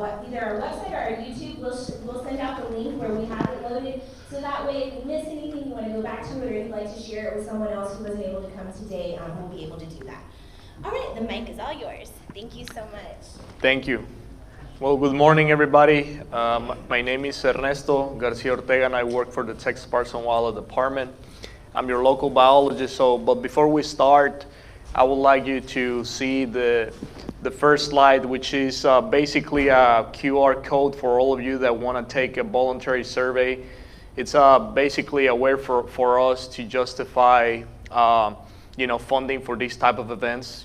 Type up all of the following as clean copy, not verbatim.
either our website or our YouTube. We'll send out the link where we have it loaded. So that way, if you miss anything, you want to go back to it, or you'd like to share it with someone else who wasn't able to come today, we'll be able to do that. All right, the mic is all yours. Thank you so much. Thank you. Well, good morning, everybody. My name is Ernesto Garcia Ortega, and I work for the Texas Parks and Wildlife Department. I'm your local biologist. But before we start, I would like you to see the first slide, which is basically a QR code for all of you that want to take a voluntary survey. It's basically a way for us to justify, funding for these type of events.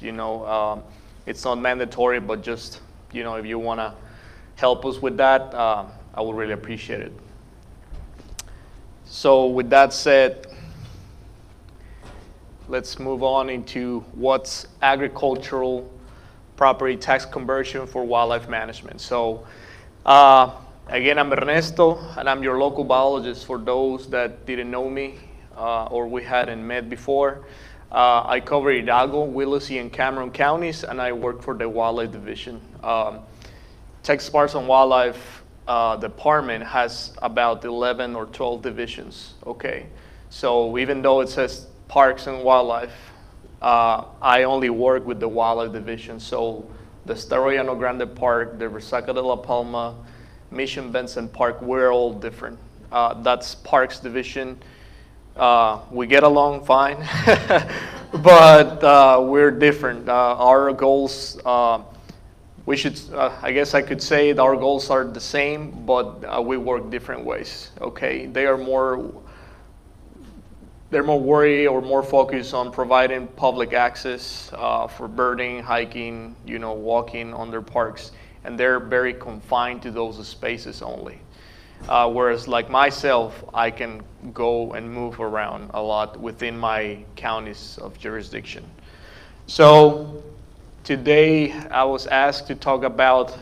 It's not mandatory, but just, if you want to help us with that, I would really appreciate it. So with that said, let's move on into what's agricultural property tax conversion for wildlife management. So again, I'm Ernesto, and I'm your local biologist for those that didn't know me or we hadn't met before. I cover Hidalgo, Willacy, and Cameron counties, and I work for the Wildlife Division. Texas Parks and Wildlife Department has about 11 or 12 divisions, okay? So even though it says Parks and Wildlife, I only work with the Wildlife Division. So the Estero Llano Grande Park, the Resaca de la Palma, Mission Benson Park, we're all different. That's Parks Division. We get along fine, but we're different. Our goals, I guess I could say that our goals are the same, but we work different ways, okay? They're more worried or more focused on providing public access for birding, hiking, walking on their parks, and they're very confined to those spaces only. Whereas like myself, I can go and move around a lot within my counties of jurisdiction. So today I was asked to talk about,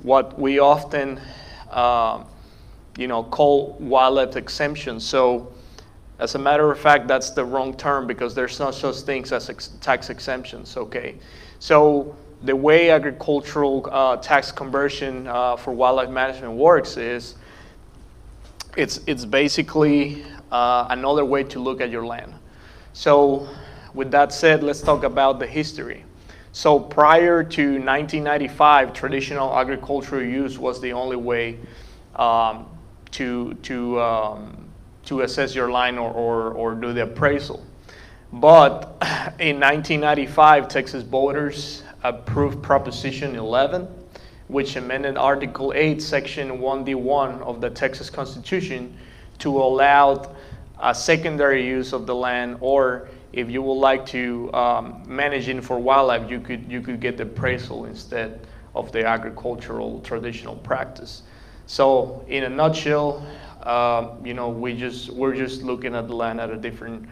what we often, call wildlife exemptions. So as a matter of fact, that's the wrong term because there's no such things as tax exemptions, okay? So the way agricultural tax conversion for wildlife management works is it's basically another way to look at your land. So with that said, let's talk about the history. So prior to 1995, traditional agricultural use was the only way to assess your land or do the appraisal. But in 1995, Texas voters approved Proposition 11, which amended Article 8, Section 1D1 of the Texas Constitution to allow a secondary use of the land, or if you would like to manage it for wildlife, you could get the appraisal instead of the agricultural traditional practice. So in a nutshell, we're just looking at the land at a different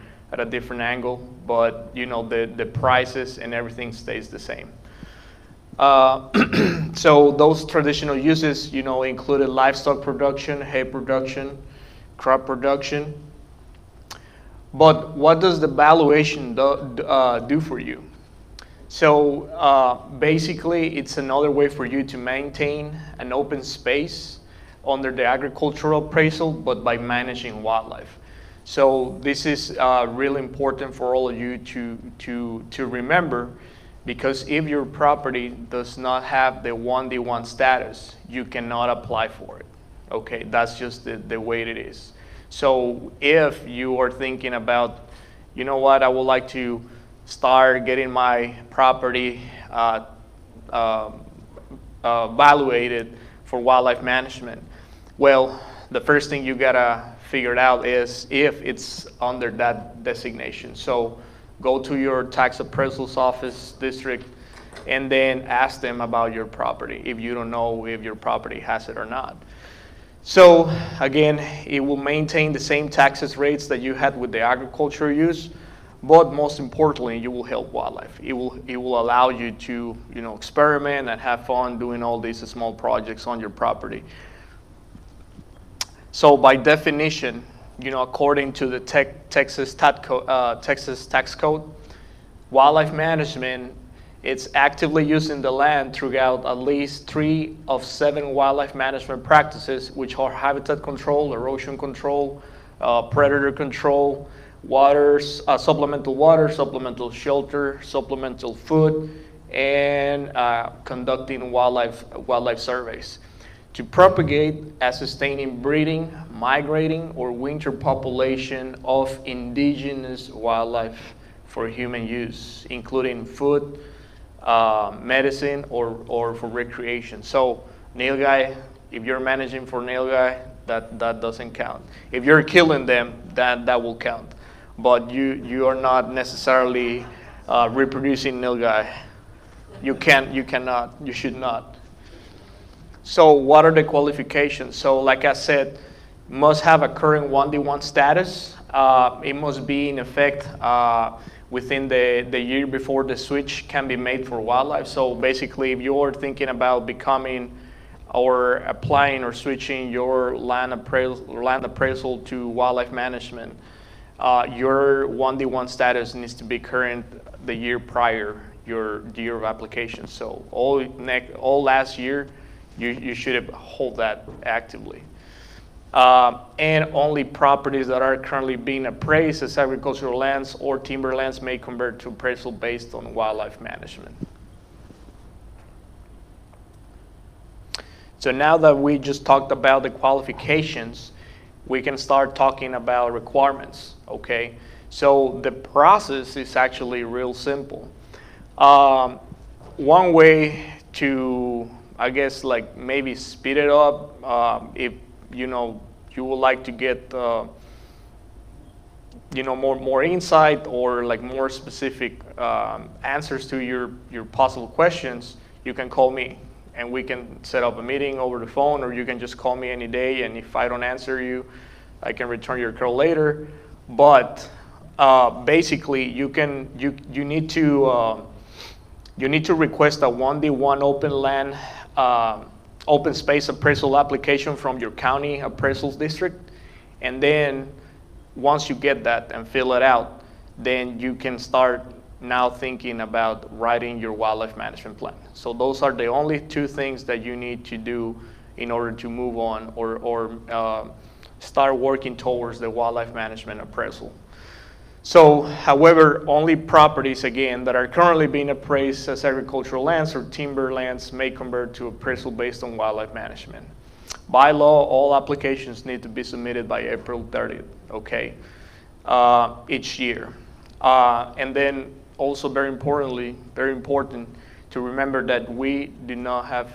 angle, but the prices and everything stays the same. So those traditional uses, included livestock production, hay production, crop production. But what does the valuation do for you? So basically, it's another way for you to maintain an open space under the agricultural appraisal, but by managing wildlife. So this is really important for all of you to remember, because if your property does not have the 1D1 status, you cannot apply for it. Okay, that's just the way it is. So if you are thinking about, I would like to start getting my property evaluated for wildlife management, well, the first thing you gotta figure out is if it's under that designation. So go to your tax appraisal's office district and then ask them about your property if you don't know if your property has it or not. So again, it will maintain the same taxes rates that you had with the agricultural use, but most importantly, you will help wildlife. It will allow you to experiment and have fun doing all these small projects on your property. So by definition, according to the Texas tax code, wildlife management It's actively using the land throughout at least 3 of 7 wildlife management practices, which are habitat control, erosion control, predator control, supplemental water, supplemental shelter, supplemental food, and conducting wildlife surveys to propagate and sustaining breeding, migrating, or winter population of indigenous wildlife for human use, including food, medicine, or for recreation. So nilgai, if you're managing for nilgai, that doesn't count. If you're killing them, that will count. But you are not necessarily reproducing nilgai. You cannot, you should not. So what are the qualifications? So like I said, must have a current 1D1 status. It must be in effect within the year before the switch can be made for wildlife. So basically, if you're thinking about becoming or applying or switching your land appraisal to wildlife management, your 1D1 status needs to be current the year prior your year of application. So all last year, you should hold that actively. And only properties that are currently being appraised as agricultural lands or timberlands may convert to appraisal based on wildlife management. So now that we just talked about the qualifications, we can start talking about requirements, okay? So the process is actually real simple. One way to, I guess, like maybe speed it up, if you would like to get more insight or like more specific answers to your possible questions, you can call me and we can set up a meeting over the phone, or you can just call me any day, and if I don't answer you, I can return your call later. But basically, you need to request a 1D1 open land open space appraisal application from your county appraisals district, and then once you get that and fill it out, then you can start now thinking about writing your wildlife management plan. So those are the only 2 things that you need to do in order to move on or start working towards the wildlife management appraisal. So, however, only properties, again, that are currently being appraised as agricultural lands or timber lands may convert to appraisal based on wildlife management. By law, all applications need to be submitted by April 30th, okay, each year. And then also very important to remember that we do not have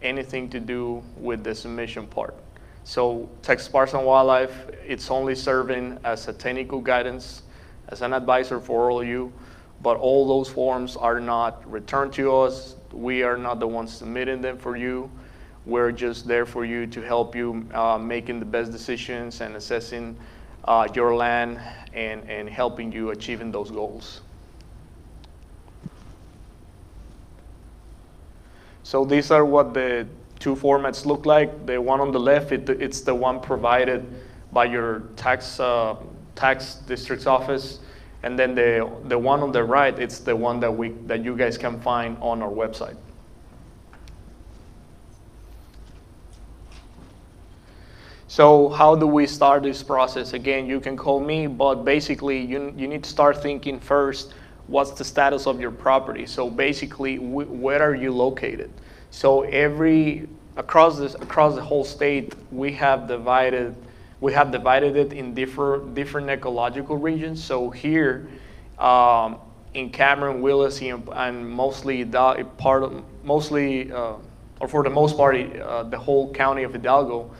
anything to do with the submission part. So Texas Parks and Wildlife, it's only serving as a technical guidance, as an advisor for all of you, but all those forms are not returned to us. We are not the ones submitting them for you. We're just there for you to help you making the best decisions and assessing your land and helping you achieving those goals. So these are what the 2 formats look like. The one on the left, it's the one provided by your tax district's office, and then the one on the right, it's the one that you guys can find on our website. So how do we start this process? Again, you can call me, but basically you need to start thinking first, what's the status of your property? So basically, where are you located? So across the whole state, we have divided it in different ecological regions. So here in Cameron, Willis, and mostly for the most part, the whole county of Hidalgo,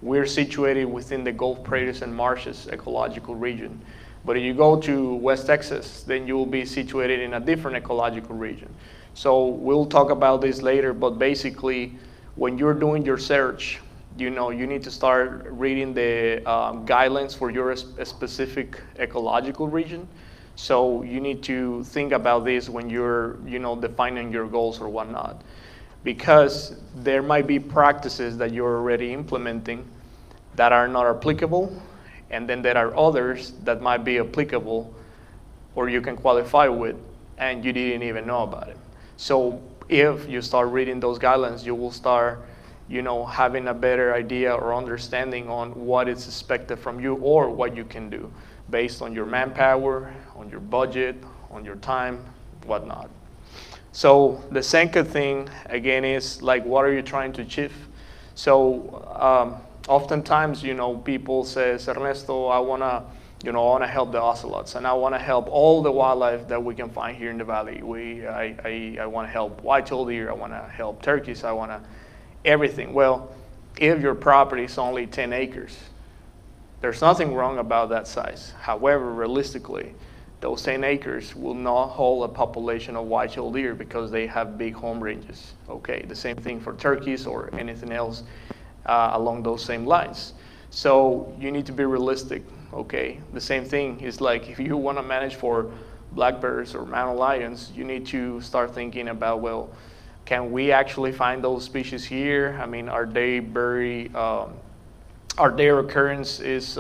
we're situated within the Gulf Prairies and Marshes ecological region. But if you go to West Texas, then you will be situated in a different ecological region. So we'll talk about this later, but basically, when you're doing your search, you need to start reading the guidelines for your specific ecological region. So you need to think about this when you're defining your goals or whatnot, because there might be practices that you're already implementing that are not applicable, and then there are others that might be applicable or you can qualify with, and you didn't even know about it. So if you start reading those guidelines, you will start, having a better idea or understanding on what is expected from you or what you can do based on your manpower, on your budget, on your time, whatnot. So the second thing, again, is like, what are you trying to achieve? So oftentimes, people say, Ernesto, I want to help the ocelots, and I want to help all the wildlife that we can find here in the valley. I want to help white-tailed deer, I want to help turkeys, I want to everything. Well, if your property is only 10 acres, there's nothing wrong about that size. However, realistically, those 10 acres will not hold a population of white-tailed deer because they have big home ranges. Okay, the same thing for turkeys or anything else along those same lines. So you need to be realistic. Okay, the same thing is like if you want to manage for black bears or mountain lions, you need to start thinking about, well, can we actually find those species here? I mean, are they very, are their occurrence is,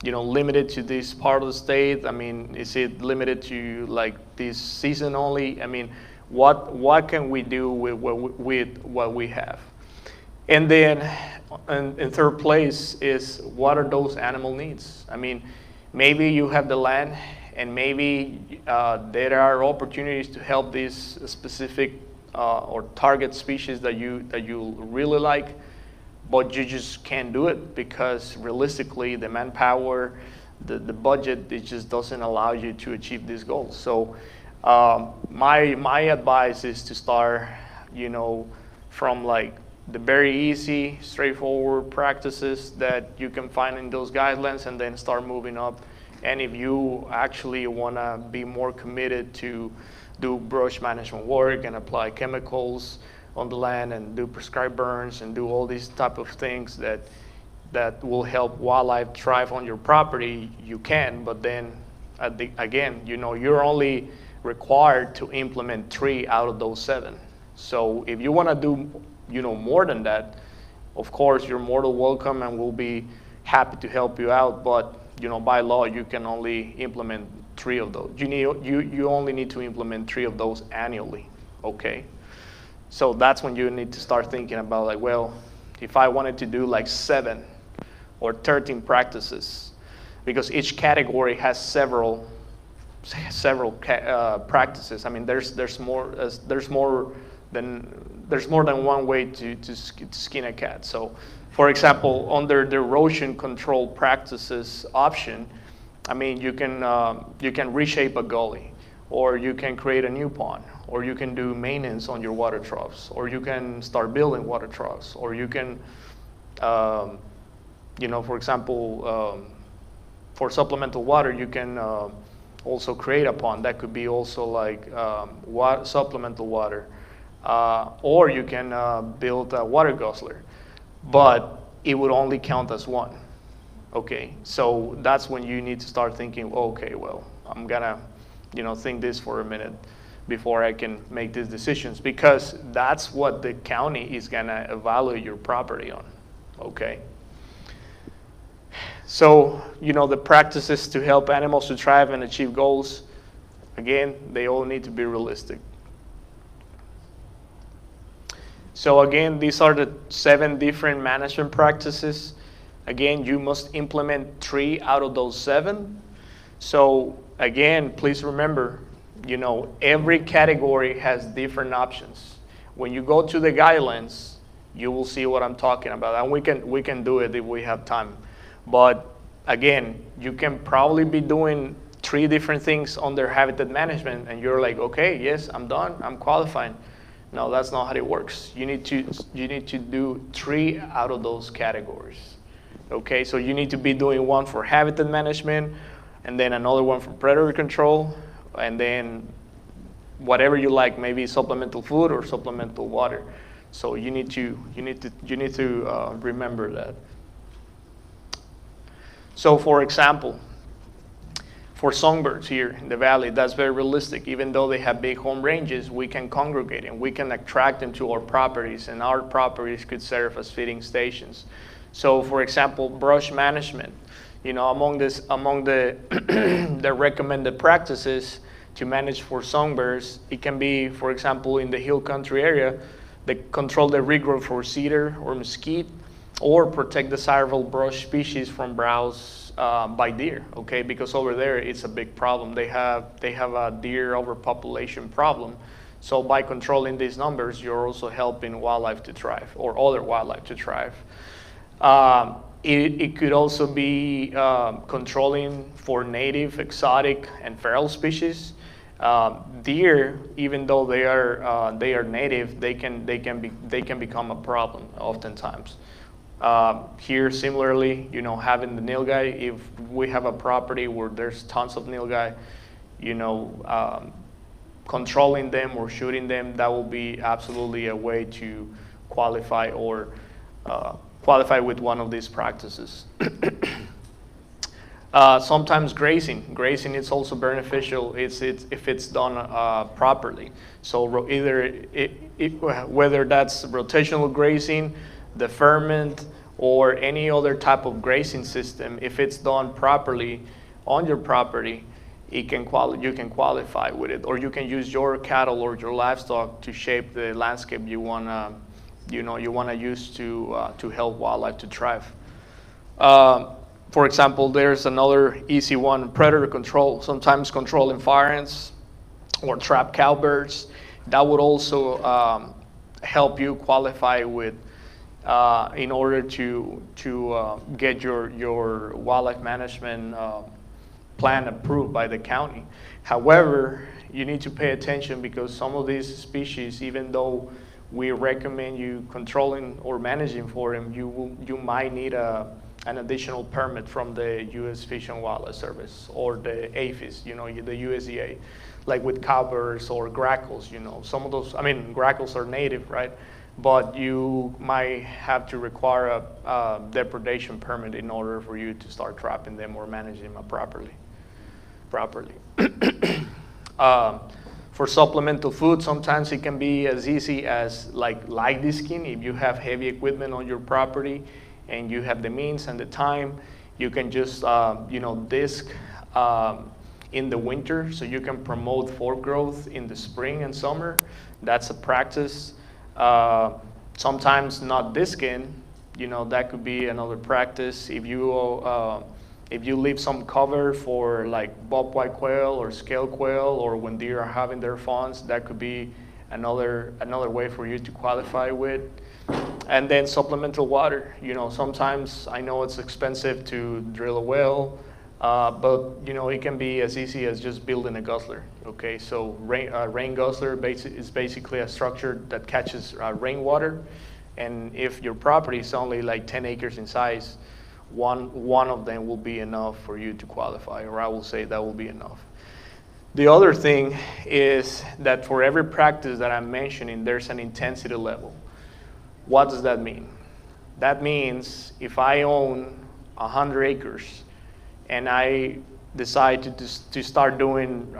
limited to this part of the state? I mean, is it limited to like this season only? I mean, what can we do with what we have? And then in third place is, what are those animal needs? I mean, maybe you have the land and maybe there are opportunities to help these specific or target species that you really like, but you just can't do it because realistically the manpower, the budget, it just doesn't allow you to achieve these goals. So my advice is to start, from like the very easy, straightforward practices that you can find in those guidelines, and then start moving up. And if you actually want to be more committed to do brush management work and apply chemicals on the land and do prescribed burns and do all these type of things that will help wildlife thrive on your property, you can. But then again, you're only required to implement 3 out of those 7. So if you want to do more than that, of course you're more than welcome, and we'll be happy to help you out. But by law you can only implement 3 of those. You only need to implement 3 of those annually. Okay, so that's when you need to start thinking about, like, well, if I wanted to do like 7 or 13 practices, because each category has several practices. I mean, there's more than one way to skin a cat. So, for example, under the erosion control practices option, I mean, you can reshape a gully, or you can create a new pond, or you can do maintenance on your water troughs, or you can start building water troughs, or you can, for example, for supplemental water, you can also create a pond. That could be also like supplemental water. Or you can build a water guzzler, but it would only count as 1. Okay, so that's when you need to start thinking, okay, well, I'm gonna, think this for a minute before I can make these decisions, because that's what the county is gonna evaluate your property on. Okay. So, the practices to help animals to thrive and achieve goals, again, they all need to be realistic. So again, these are the 7 different management practices. Again, you must implement 3 out of those 7. So again, please remember, every category has different options. When you go to the guidelines, you will see what I'm talking about, and we can do it if we have time. But again, you can probably be doing 3 different things under habitat management, and you're like, okay, yes, I'm done, I'm qualifying. No, that's not how it works. You need to do 3 out of those categories. Okay, so you need to be doing 1 for habitat management, and then another 1 for predator control, and then whatever you like, maybe supplemental food or supplemental water. So you need to remember that. So for example, for songbirds here in the valley, that's very realistic. Even though they have big home ranges, we can congregate and we can attract them to our properties, and our properties could serve as feeding stations. So for example, brush management, among the the recommended practices to manage for songbirds. It can be, for example, in the hill country area, they control the regrowth for cedar or mesquite, or protect desirable brush species from browse by deer, okay? Because over there it's a big problem. They have a deer overpopulation problem. So by controlling these numbers, you're also helping wildlife to thrive, or other wildlife to thrive. It could also be controlling for native, exotic, and feral species. Deer, even though they are native, they can become a problem oftentimes. Here, similarly, having the nilgai, if we have a property where there's tons of nilgai, controlling them or shooting them, that will be absolutely a way to qualify or qualify with one of these practices. Sometimes grazing is also beneficial if it's done properly. So whether that's rotational grazing, deferment, or any other type of grazing system, if it's done properly on your property, you can qualify with it, or you can use your cattle or your livestock to shape the landscape you wanna use to help wildlife to thrive. For example, there's another easy one: predator control. Sometimes controlling fire ants or trap cowbirds. That would also help you qualify with in order to get your wildlife management plan approved by the county. However, you need to pay attention, because some of these species, even though we recommend you controlling or managing for them, you might need an additional permit from the U.S. Fish and Wildlife Service or the APHIS, the USDA, like with cowbirds or grackles. Some of those, grackles are native, right? But you might have to require a depredation permit in order for you to start trapping them or managing them properly. For supplemental food, sometimes it can be as easy as like light disking. If you have heavy equipment on your property and you have the means and the time, you can just disc in the winter, so you can promote fork growth in the spring and summer. That's a practice. Sometimes not disking, that could be another practice. If you leave some cover for like bobwhite quail or scale quail, or when deer are having their fawns, that could be another way for you to qualify with. And then supplemental water. Sometimes I know it's expensive to drill a well, but it can be as easy as just building a guzzler. Okay, so rain guzzler is basically a structure that catches rainwater, and if your property is only like 10 acres in size, one of them will be enough for you to qualify, or I will say that will be enough. The other thing is that for every practice that I'm mentioning, there's an intensity level. What does that mean? That means if I own 100 acres and I decide to start doing,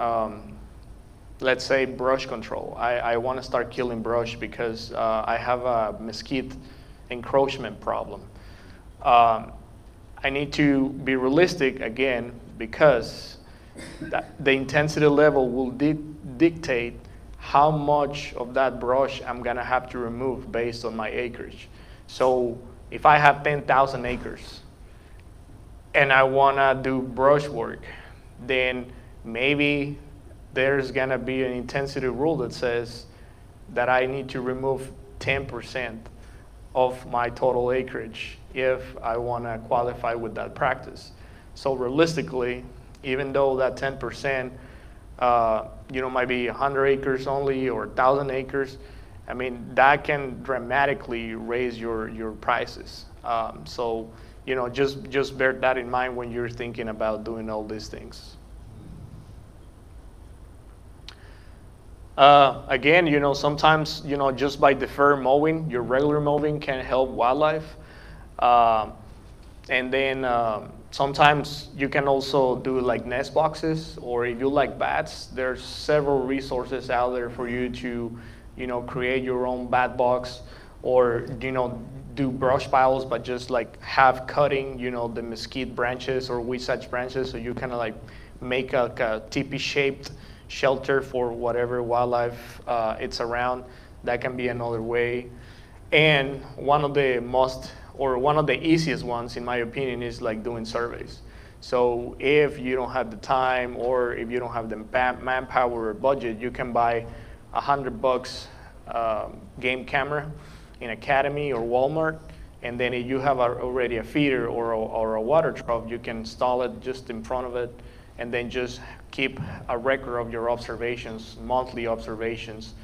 let's say, brush control. I want to start killing brush because I have a mesquite encroachment problem. I need to be realistic again, because the intensity level will dictate how much of that brush I'm gonna have to remove based on my acreage. So if I have 10,000 acres and I wanna do brush work, then maybe there's gonna be an intensity rule that says that I need to remove 10% of my total acreage if I wanna qualify with that practice. So realistically, even though that 10% might be 100 acres only or 1,000 acres, that can dramatically raise your prices. So just bear that in mind when you're thinking about doing all these things. Again, sometimes, just by defer mowing, your regular mowing can help wildlife. And then sometimes you can also do like nest boxes, or if you like bats, there's several resources out there for you to, create your own bat box, or, do brush piles, but just like have cutting, the mesquite branches or huisache branches, so you kind of like make a teepee-shaped shelter for whatever wildlife it's around. That can be another way. And one of the easiest ones, in my opinion, is like doing surveys. So if you don't have the time, or if you don't have the manpower or budget, you can buy $100 game camera in Academy or Walmart, and then if you have already a feeder or a water trough, you can install it just in front of it, and then just keep a record of your observations, monthly observations.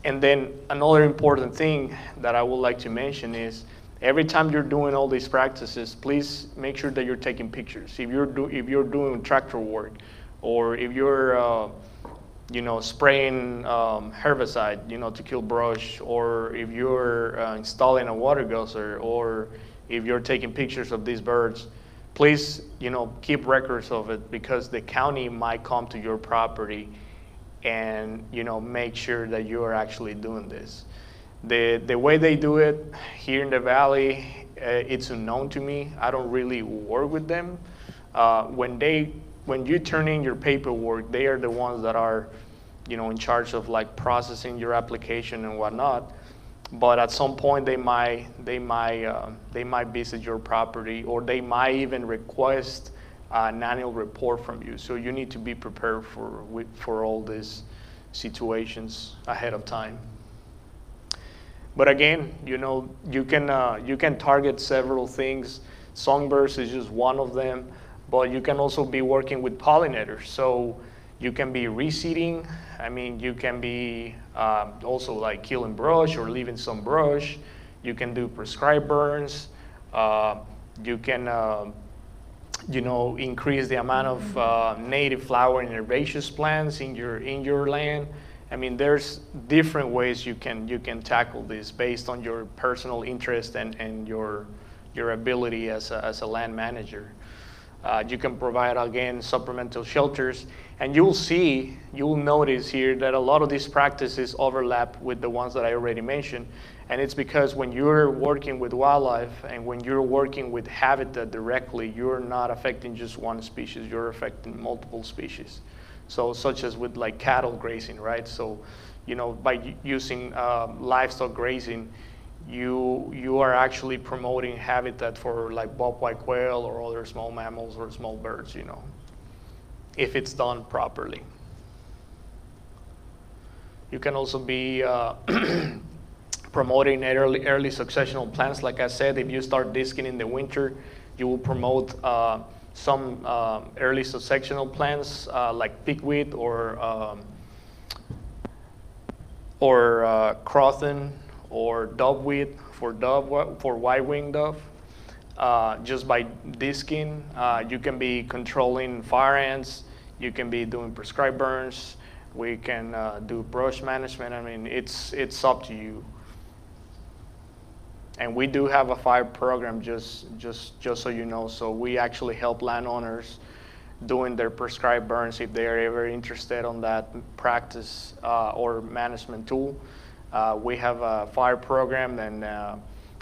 And then another important thing that I would like to mention is, every time you're doing all these practices, please make sure that you're taking pictures. If you're doing tractor work, or if you're spraying herbicide, to kill brush, or if you're installing a water gusser, or if you're taking pictures of these birds, please, keep records of it, because the county might come to your property and, make sure that you are actually doing this. The way they do it here in the Valley, it's unknown to me. I don't really work with them. When you turn in your paperwork, they are the ones that are, in charge of like processing your application and whatnot. But at some point, they might visit your property, or they might even request an annual report from you. So you need to be prepared for all these situations ahead of time. But again, you can target several things. Songbirds is just one of them, but you can also be working with pollinators. So you can be reseeding. I mean, you can be also like killing brush or leaving some brush. You can do prescribed burns. You can, increase the amount of native flowering and herbaceous plants in your land. I mean, there's different ways you can tackle this based on your personal interest and your ability as a land manager. You can provide, again, supplemental shelters, and you'll notice here that a lot of these practices overlap with the ones that I already mentioned, and it's because when you're working with wildlife and when you're working with habitat directly, you're not affecting just one species, you're affecting multiple species. So such as with like cattle grazing, right? So, by using livestock grazing, you are actually promoting habitat for like bobwhite quail or other small mammals or small birds, if it's done properly. You can also be promoting early successional plants. Like I said, if you start disking in the winter, you will promote some early successional plants like pigweed or crothin or doveweed for white-winged dove. Just by disking, you can be controlling fire ants. You can be doing prescribed burns. We can do brush management. I mean, it's up to you. And we do have a fire program, just so you know. So we actually help landowners doing their prescribed burns if they are ever interested on that practice or management tool. We have a fire program, and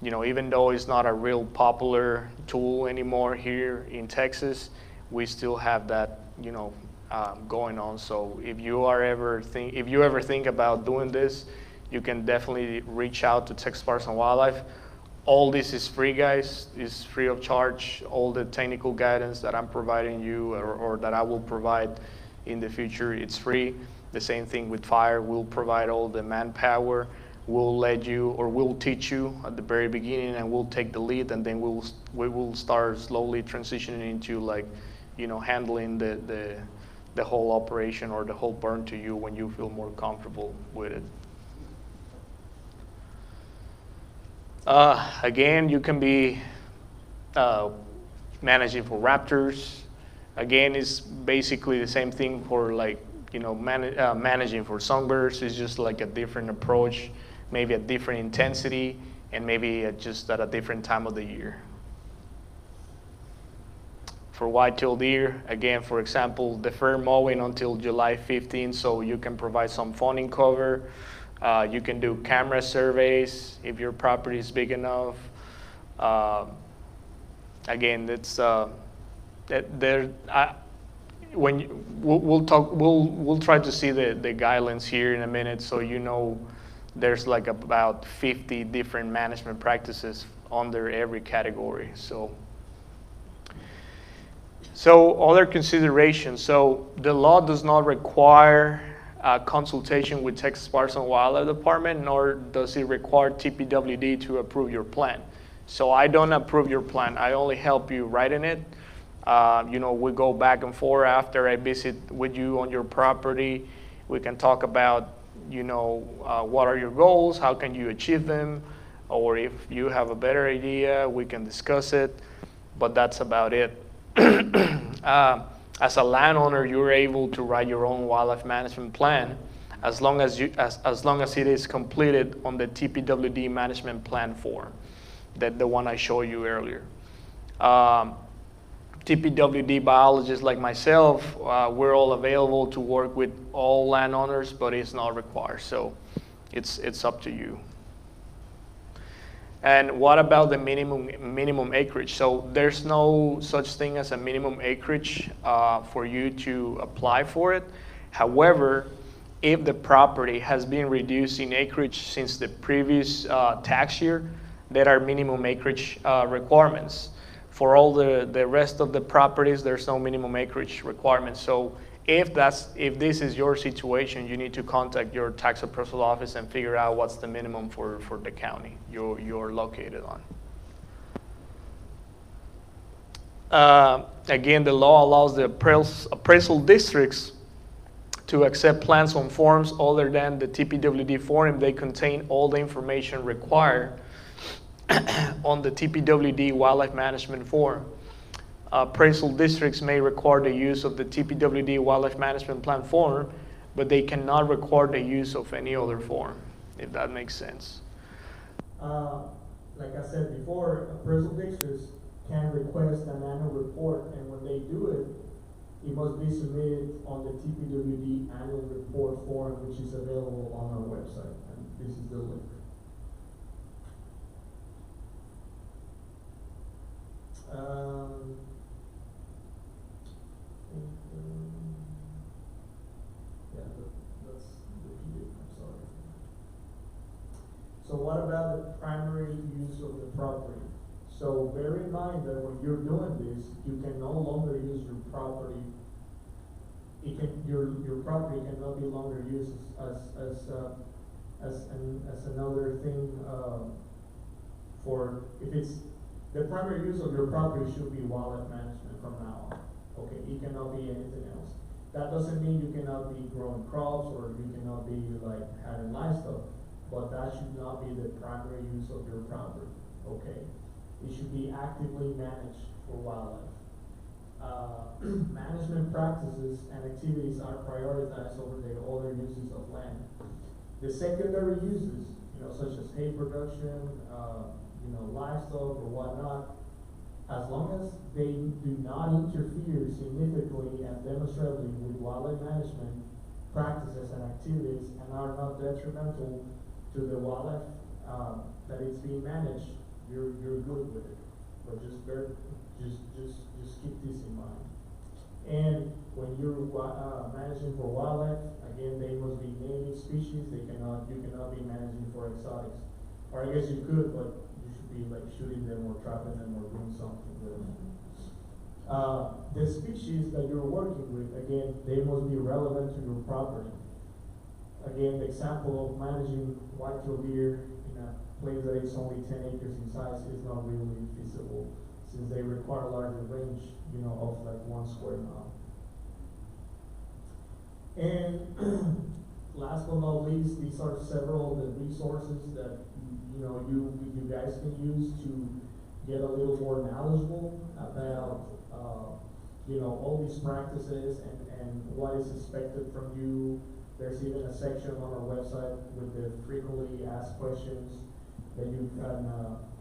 even though it's not a real popular tool anymore here in Texas, we still have that going on. So if you ever think about doing this, you can definitely reach out to Texas Parks and Wildlife. All this is free, guys. It's free of charge. All the technical guidance that I'm providing you or that I will provide in the future, it's free. The same thing with fire. We'll provide all the manpower. We'll we'll teach you at the very beginning, and we'll take the lead, and then we will start slowly transitioning into handling the whole operation or the whole burn to you when you feel more comfortable with it. Again, you can be managing for raptors. Again, it's basically the same thing for managing for songbirds. It's just like a different approach, maybe a different intensity, and maybe just at a different time of the year. For white-tailed deer, again, for example, defer mowing until July 15th, so you can provide some fawning cover. You can do camera surveys if your property is big enough. Again, we'll try to see the guidelines here in a minute, so you know there's like about 50 different management practices under every category. So other considerations. So the law does not require consultation with Texas Parks and Wildlife Department, nor does it require TPWD to approve your plan. So I don't approve your plan. I only help you writing it. We go back and forth after I visit with you on your property. We can talk about, what are your goals? How can you achieve them? Or if you have a better idea, we can discuss it. But that's about it. As a landowner, you're able to write your own wildlife management plan as long as it is completed on the TPWD management plan form, the one I showed you earlier. TPWD biologists like myself, we're all available to work with all landowners, but it's not required, so it's up to you. And what about the minimum acreage? So there's no such thing as a minimum acreage for you to apply for it. However, if the property has been reduced in acreage since the previous tax year, there are minimum acreage requirements. For all the rest of the properties, there's no minimum acreage requirement. So if this is your situation, you need to contact your tax appraisal office and figure out what's the minimum for the county you're located on. Again, the law allows the appraisal districts to accept plans on forms other than the TPWD form. They contain all the information required on the TPWD wildlife management form. Appraisal districts may require the use of the TPWD wildlife management plan form, but they cannot require the use of any other form, if that makes sense. Like I said before, appraisal districts can request an annual report, and when they do it, it must be submitted on the TPWD annual report form, which is available on our website, and this is the link. That's repeated, I'm sorry. So what about the primary use of the property? So bear in mind that when you're doing this, you can no longer use your property. Your property can no longer used as another thing for, if it's the primary use of your property should be wildlife management from now on. Okay, it cannot be anything else. That doesn't mean you cannot be growing crops or you cannot be like having livestock, but that should not be the primary use of your property. Okay, it should be actively managed for wildlife. Management practices and activities are prioritized over the other uses of land. The secondary uses, such as hay production, livestock or whatnot, as long as they do not interfere significantly and demonstrably with wildlife management practices and activities and are not detrimental to the wildlife that it's being managed, you're good with it. But just keep this in mind. And when you're managing for wildlife, again, they must be native species. You cannot be managing for exotics. Or I guess you could, but you should be like shooting them or trapping them or doing something with them. The species that you're working with, again, they must be relevant to your property. Again, the example of managing white-tailed deer in a place that is only 10 acres in size is not really feasible, since they require a larger range, of like 1 square mile. And last but not least, these are several of the resources that you guys can use to get a little more knowledgeable about all these practices and what is expected from you. There's even a section on our website with the frequently asked questions that you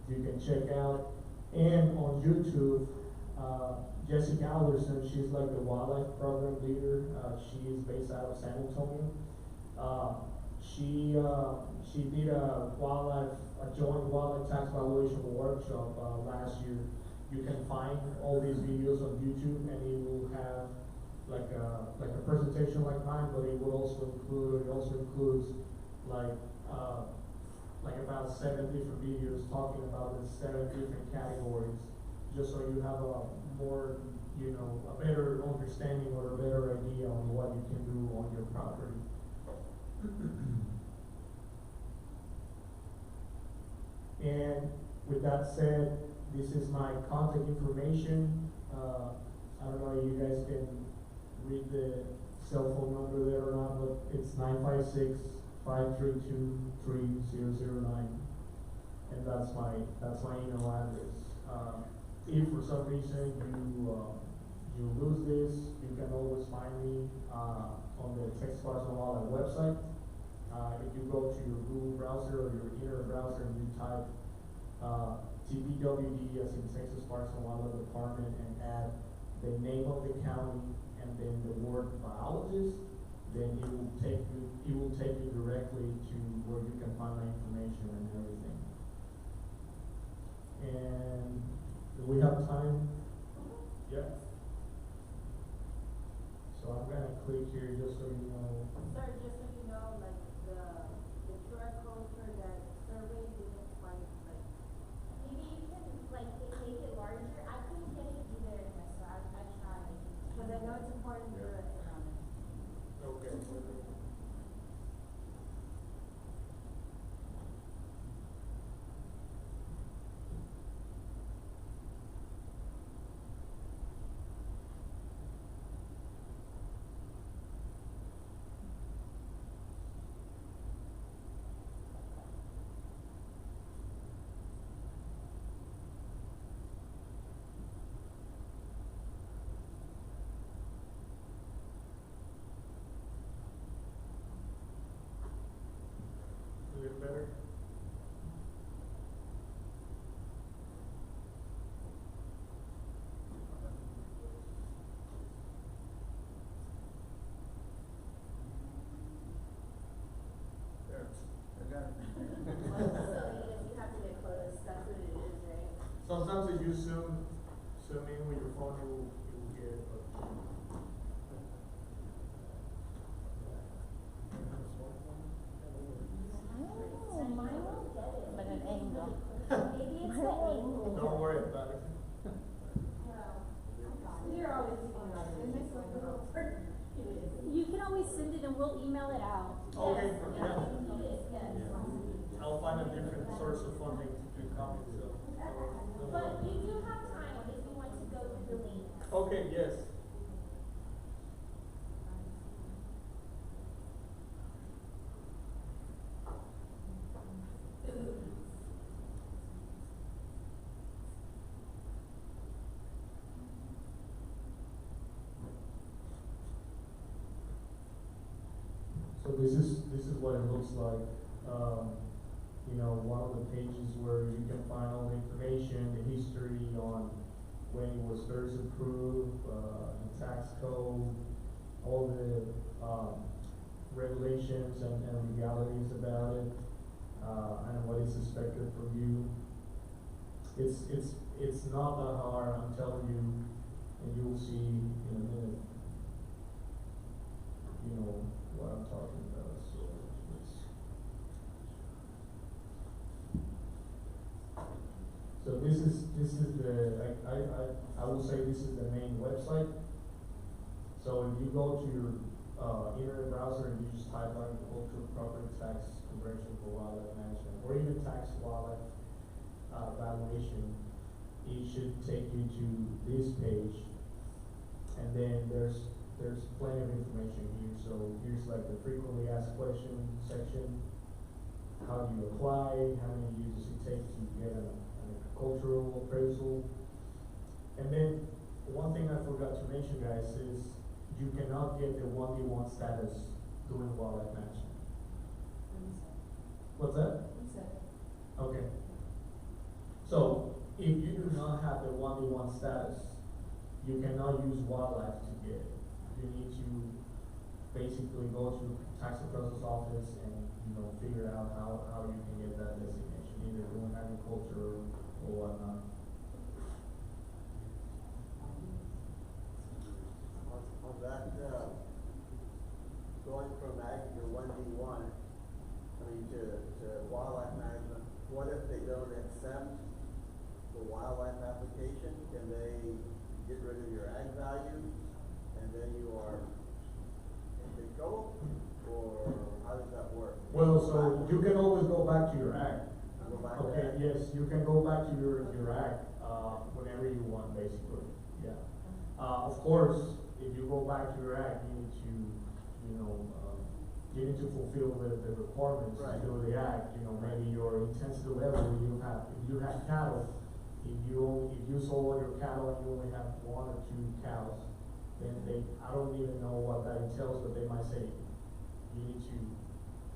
can check out. And on YouTube, Jessica Alderson, she's like the wildlife program leader. She is based out of San Antonio. She did a joint wildlife tax valuation workshop last year. You can find all these videos on YouTube, and it will have like a presentation like mine, but it also includes like about 7 different videos talking about the 7 different categories, just so you have a more, a better understanding or a better idea on what you can do on your property. And with that said, this is my contact information. I don't know if you guys can read the cell phone number there or not, but it's 956-532-3009, and that's my email address. If for some reason you lose this, you can always find me on the Texas Wildlife website. If you go to your Google browser or your internet browser and you type TPWD as in Texas Parks and Wildlife Department and add the name of the county and then the word biologist, then it will take you directly to where you can find my information and everything. And do we have time? Yeah. So I'm gonna click here just so you know. Sir, just so you know, like the QR code for that survey didn't quite Maybe you can like make it larger. I couldn't get it either, so I tried. because I know it's important for us around it. Okay. A little better. There. I got it. You have to get close. That's what it is, right? Sometimes if you zoom in with your phone, you will get it. But Oh, mine won't get it. But an angle. Maybe it's the angle. don't worry about it. You're always You can always send it and we'll email it out. Okay, yeah. Yes. I'll find a different source of funding to come. So. But you do have time if you want to go through the link. Okay, yes. So this is what it looks like. One of the pages where you can find all the information, the history on when it was first approved, the tax code, all the regulations and legalities about it, and what is expected from you. It's not that hard, I'm telling you, and you'll see in a minute. What I'm talking about. So this is the I will say this is the main website. So if you go to your internet browser and you just type agricultural property tax conversion for wildlife management, or even tax wildlife valuation, it should take you to this page, and then there's plenty of information here. So here's like the frequently asked questions section. How do you apply? How many years does it take to get an agricultural appraisal? And then one thing I forgot to mention, guys, is you cannot get the 1D1 status doing wildlife management. What's that? Okay. So if you do not have the 1D1 status, you cannot use wildlife to get it. You need to basically go to tax appraiser's office and figure out how you can get that designation, either doing agriculture or whatnot. On that what if they don't accept the wildlife application? Can they get rid of your ag value and then you are in big trouble? Or how does that work? Well, so you can always go back to your act. Go back to Okay, ag? yes, you can go back to your act, whenever you want, basically, yeah. Of course, if you go back to your act, you need to, you know, you need to fulfill the requirements Right. to do the act, you know, maybe your intensity level, if you have cattle, if you sold all your cattle and you only have 1 or 2 cows, then I don't even know what that entails, but they might say, you need to,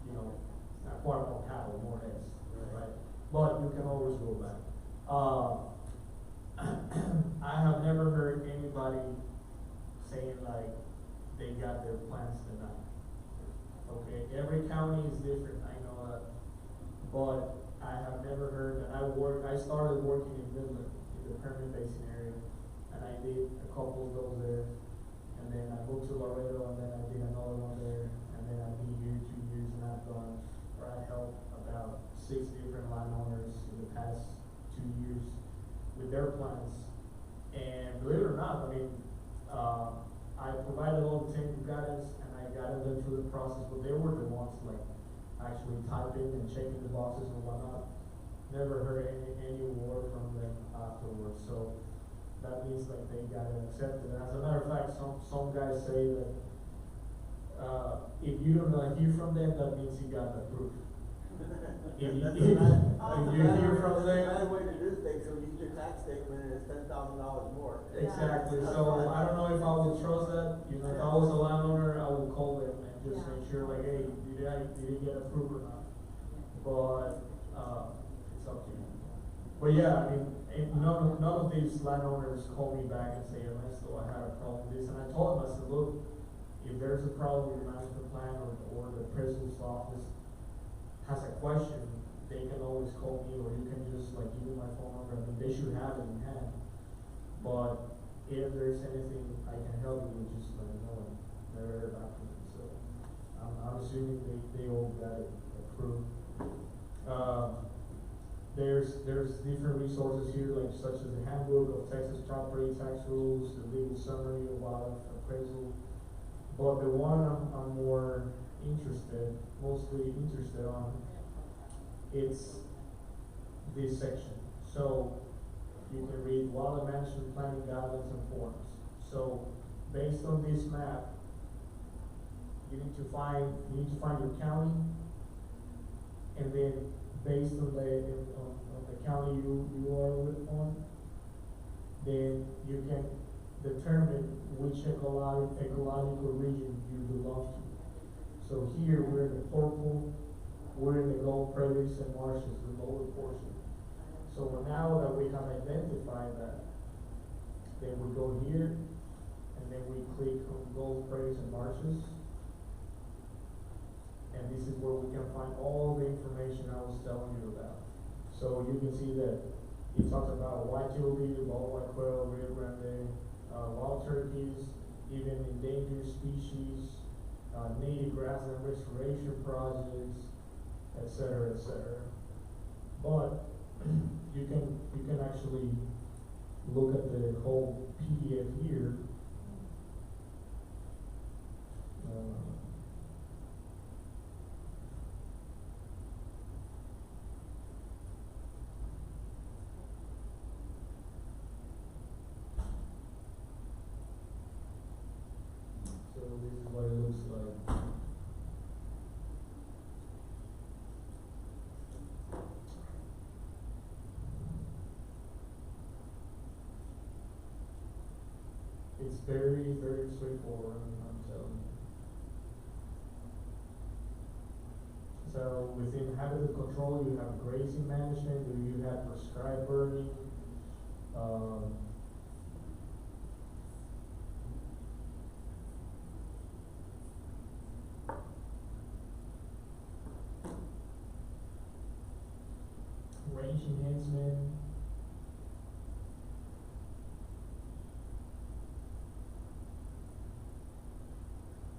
you know, acquire more cattle, more heads, right? But you can always go back. I have never heard anybody saying like they got their plans denied. Okay, every county is different, I know that, but I have never heard, and I started working in Midland, in the Permian Basin area, and I did a couple of those there, and then I moved to Laredo, and then I did another one there, and then I've been here 2 years, and I've done, or I helped about 6 different landowners in the past 2 years with their plans. And believe it or not, I mean, I provided all the technical guidance and I guided them through the process, but they were the ones like actually typing and checking the boxes and whatnot. Never heard any word from them afterwards. So that means like they got it accepted. As a matter of fact, some guys say that if you don't like hear from them, that means you got approved. If you hear from them, Bad way to do things, so you get your tax statement and it's $10,000 more. exactly. So I don't know if I would trust that. You know, if I was a landowner, I would call them and just make sure, like, hey, did it get approved or not? But it's up to you. But yeah, I mean, none of these landowners call me back and say, Ernesto, I had a problem with this, and I told them, I said, look, if there's a problem with your management plan or the president's office has a question, they can always call me, or you can just like give me my phone number. I mean, they should have it in hand. But if there's anything I can help you with, just let me know. And never heard back from them. So I'm assuming they all got it approved. There's different resources here, like such as the handbook of Texas property tax rules, the legal summary of wildlife appraisal. But the one I'm more mostly interested on, it's this section. So you can read wildlife management planning guidelines and forms. So based on this map, you need to find your county, and then based on the county you are on, then you can determine which ecological region you belong to. So here we're in the purple, we're in the gold prairies and marshes, the lower portion. So now that we have identified that, then we go here, and then we click on gold prairies and marshes. And this is where we can find all the information I was telling you about. So you can see that it talks about white-tailed deer, bald-white quail, Rio Grande, wild turkeys, even endangered species, native grassland restoration projects, etc., etc. But you can actually look at the whole PDF here. So this is what it looks like. It's very, very straightforward, I'm telling you. So within habitat control, you have grazing management, you have prescribed burning, range enhancement.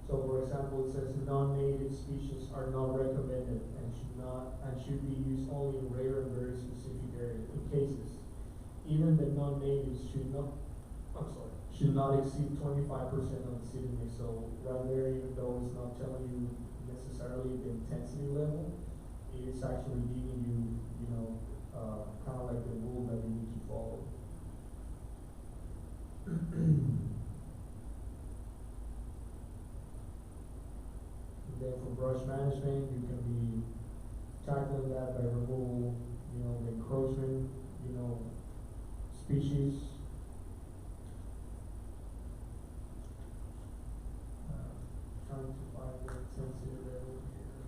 So for example, it says non-native species are not recommended and should be used only in rare and even the non-natives should not exceed 25% of the city mix. So right there, even though it's not telling you necessarily the intensity level, it is actually giving you, kind of like the rule that you need to follow. Then for brush management, you can be tackling that by removal, the encroachment, species. Trying to find the intensity level here.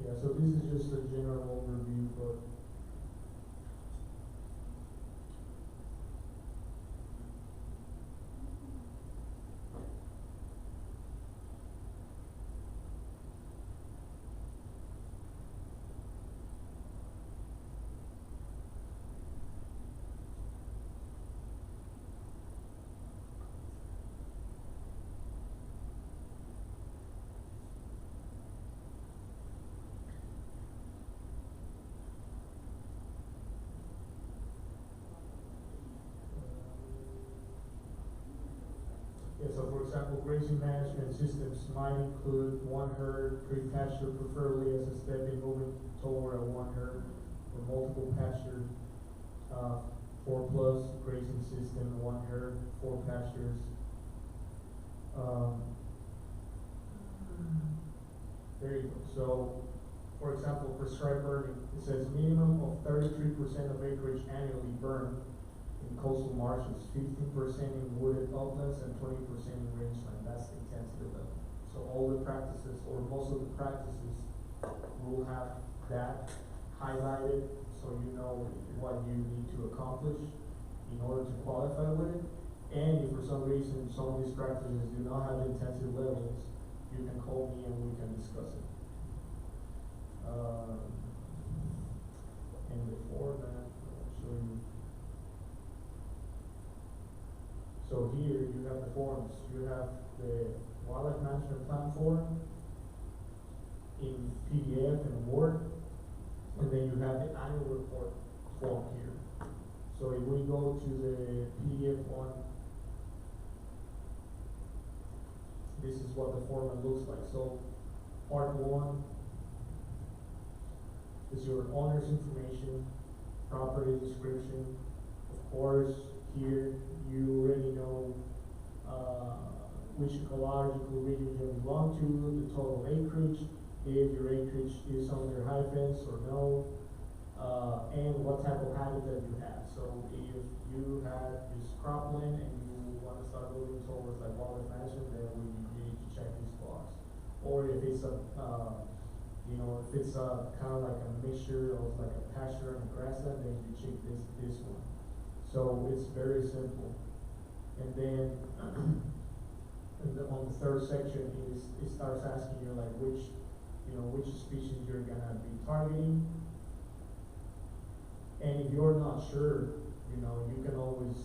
Yeah, so this is just a general overview, but so for example, grazing management systems might include one herd, pre-pasture, preferably as a step in moving toward a one herd, or multiple pasture, 4+ grazing system, one herd, 4 pastures. There you go. So, for example, prescribed burning, it says minimum of 33% of acreage annually burned in coastal marshes, 15% in wooded uplands, and 20% in rangeland. That's the intensity level. So all the practices, or most of the practices, will have that highlighted, so you know what you need to accomplish in order to qualify with it. And if for some reason some of these practices do not have intensity levels, you can call me and we can discuss it. And before that, I'll show you. So here you have the forms. You have the wildlife management plan form in PDF and Word, and then you have the annual report form here. So if we go to the PDF one, this is what the format looks like. So part 1 is your owner's information, property description. Of course, here you already know which ecological region you belong to, the total acreage, if your acreage is under high fence or no, and what type of habitat you have. So if you have this cropland and you want to start moving towards like wildlife management, then you need to check this box. Or if it's a if it's a kind of like a mixture of like a pasture and a grassland, then you check this one. So it's very simple. And then on the third section it starts asking you like which species you're gonna be targeting. And if you're not sure, you can always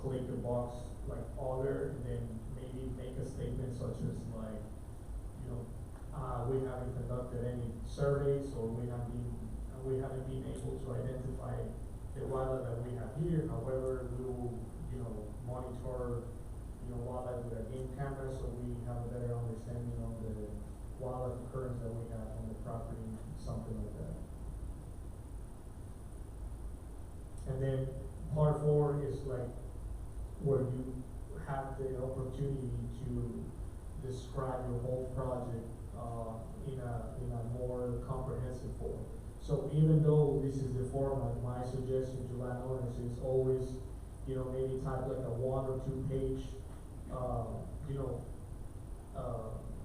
click the box like other, and then maybe make a statement such as like, we haven't conducted any surveys, or we haven't been able to identify the wildlife that we have here. However, we will, monitor, wildlife with our game cameras, so we have a better understanding of the wildlife occurrence that we have on the property, something like that. And then part 4 is like where you have the opportunity to describe your whole project in a more comprehensive form. So even though this is the format, my suggestion to landowners is always, maybe type like a 1 or 2 page,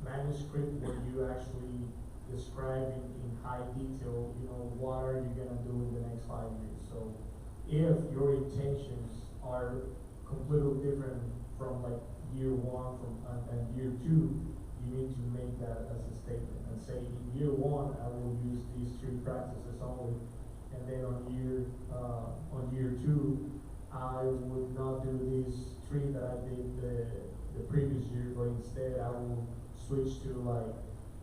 manuscript where you actually describe in high detail, what are you gonna do in the next 5 years. So if your intentions are completely different from like year 1 and year 2, you need to make that as a statement and say, in year 1 I will use these 3 practices only, and then on year 2 I would not do these tree that I did the previous year, but instead I will switch to like,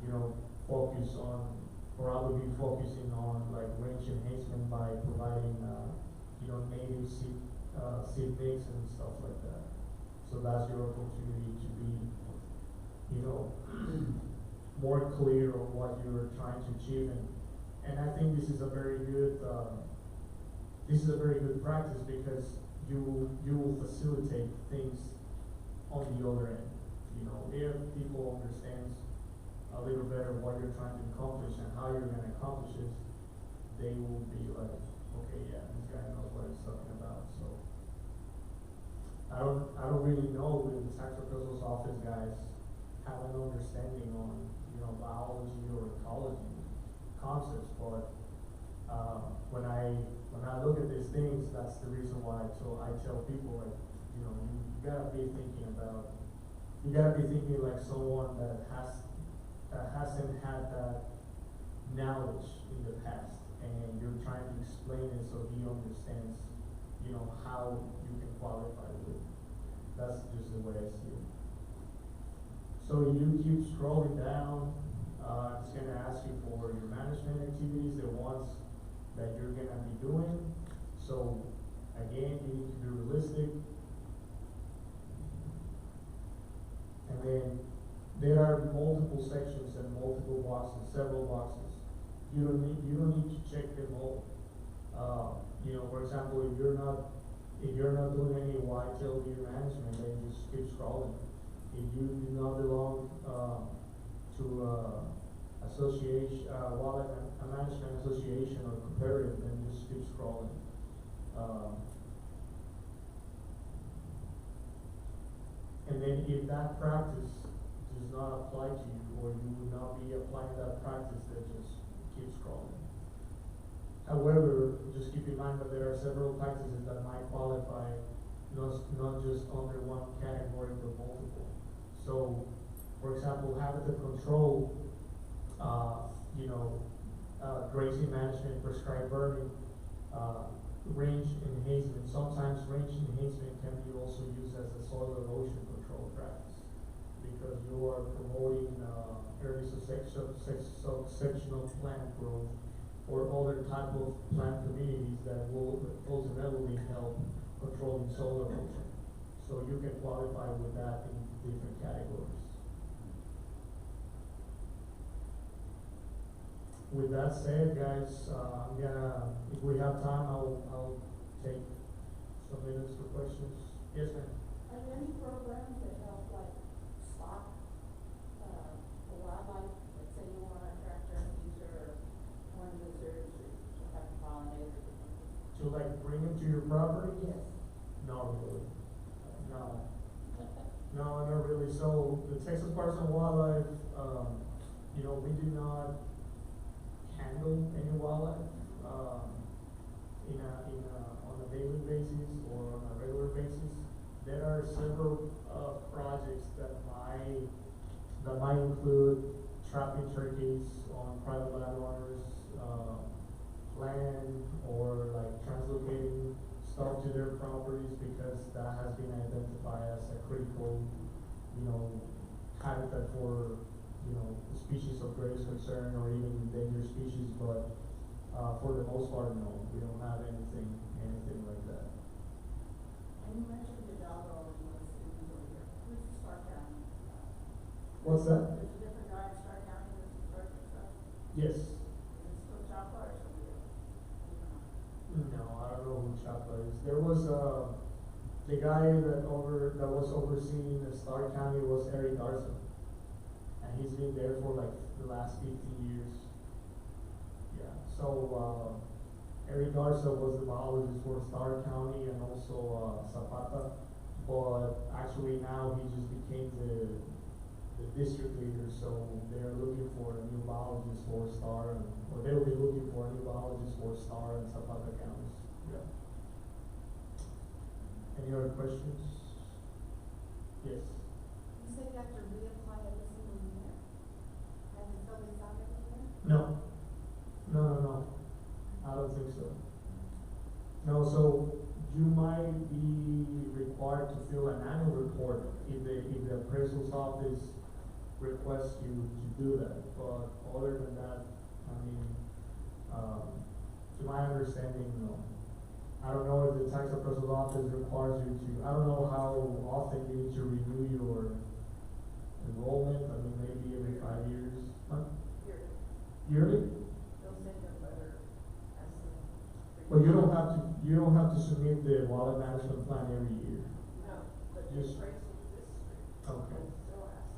you know, focus on, or I will be focusing on like range enhancement by providing, you know, native seed mix and stuff like that. So that's your opportunity to be, you know, more clear on what you're trying to achieve. And I think this is a very good practice because you will facilitate things on the other end. You know, if people understand a little better what you're trying to accomplish and how you're going to accomplish it, they will be like, okay, yeah, this guy knows what he's talking about. So I don't really know if the tax appraisal's office guys have an understanding on, you know, biology or ecology concepts, but when I look at these things, that's the reason why I tell people, like, you know, you gotta be thinking like someone that hasn't had that knowledge in the past, and you're trying to explain it so he understands, you know, how you can qualify with it. That's just the way I see it. So you keep scrolling down, it's gonna ask you for your management activities, the ones that you're gonna be doing. So again, you need to be realistic. And then there are multiple sections and multiple boxes, several boxes. You don't need to check them all. You know, for example, if you're not doing any whitetail deer management, then just keep scrolling. If you do not belong to association, wildlife management association or cooperative, then just keep scrolling. And then if that practice does not apply to you, or you would not be applying that practice, then just keep scrolling. However, just keep in mind that there are several practices that might qualify not just under one category but multiple. So, for example, habitat control, you know, grazing management, prescribed burning, range enhancement. Sometimes range enhancement can be also used as a soil erosion control practice because you are promoting early sectional plant growth or other type of plant communities that will ultimately help controlling soil erosion. So you can qualify with that in different categories. With that said, guys, I'm gonna, if we have time, I'll take some minutes for questions. Yes, ma'am. Are there any programs that help like stock the wildlife? Let's say you want to attract turkeys or one lizards or have pollinators or something. To like bring them to your property? Yes. Not really. No. No, not really. So the Texas Parks and Wildlife, you know, we do not handle any wildlife on a daily basis or on a regular basis. There are several projects that might include trapping turkeys on private landowners' land, or like translocating stuff to their properties because that has been identified as a critical, you know, habitat for, you know, species of greatest concern or even endangered species, but for the most part, no, we don't have anything like that. And you mentioned the dog already was in here. Who's the Stark County? What's that? There's a different guy in Stark County that's in Stark and stuff. Yes. Is it still Chopper or somebody else? No, I don't know who Chapa is. There was the guy that was overseeing the Stark County was Eric Garza, and he's been there for like the last 15 years. Yeah. So Eric Garza was the biologist for Stark County and also Zapata, but actually now he just became the district leader. So they're looking for a new biologist for Star, or they'll be looking for a new biologist for Star and Zapata counties. Yeah. Any other questions? Yes. You said you have to reapply every single year? Have you filled this out every year? No. I don't think so. No, so you might be required to fill an annual report if the appraisal's office requests you to do that. But other than that, I mean, to my understanding, no. I don't know if the tax appraisal's office requires you to, I don't know how often you need to renew your enrollment. I mean, maybe every 5 years. Huh? Yearly? They'll send a letter asking. But you don't have to submit the wildlife management plan every year. No, but the Just- appraisal district. Okay. will still ask,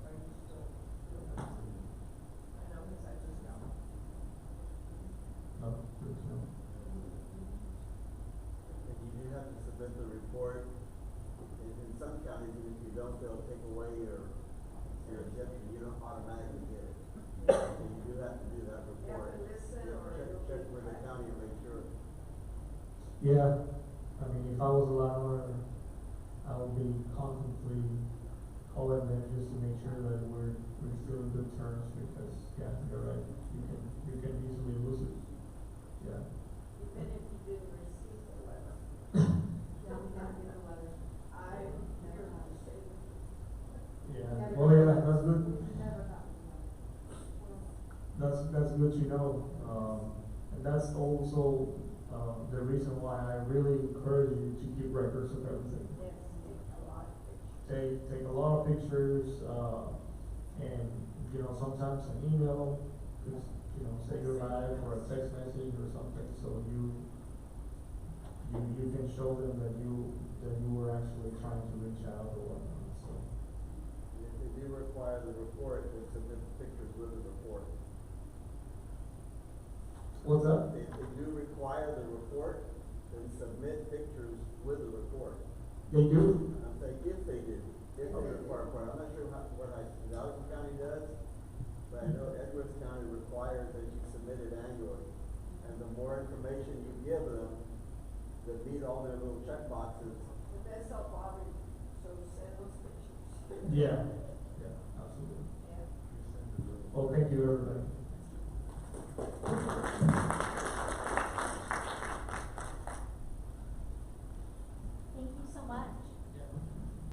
are you still doing that? I know, because I just know. No, good to know. And you do have to submit the report. In some counties, even if you don't, they'll take away your exemption. You don't automatically get it. So you do have to do that report. You have to listen or you'll Check get with the back. county and make sure. Yeah, I mean, if I was a landowner, I would be constantly calling them just to make sure that we're still in good terms, because, yeah, you're right, you can easily lose it. Yeah. Even if you didn't receive the letter. Yeah, we got the letter. I never had to say that. Yeah, well, yeah, that's good. Never got That's good to know, and that's also, the reason why I really encourage you to keep records of everything. Yes, take a lot of pictures. Take a lot of pictures, and, you know, sometimes an email, just, you know, say goodbye, or a text message or something, so you can show them that you were actually trying to reach out or whatnot, so. If they do require the report, then submit the pictures with the report. What's that? If they do require the report, then submit pictures with the report. They do? I'm saying if they do, if they require a report. I'm not sure what Hidalgo County does, but I know Edwards County requires that you submit it annually. And the more information you give them, that meet all their little check boxes. But that's how Bobby, so send those pictures. Yeah, absolutely. Yeah. Well, thank you, everybody.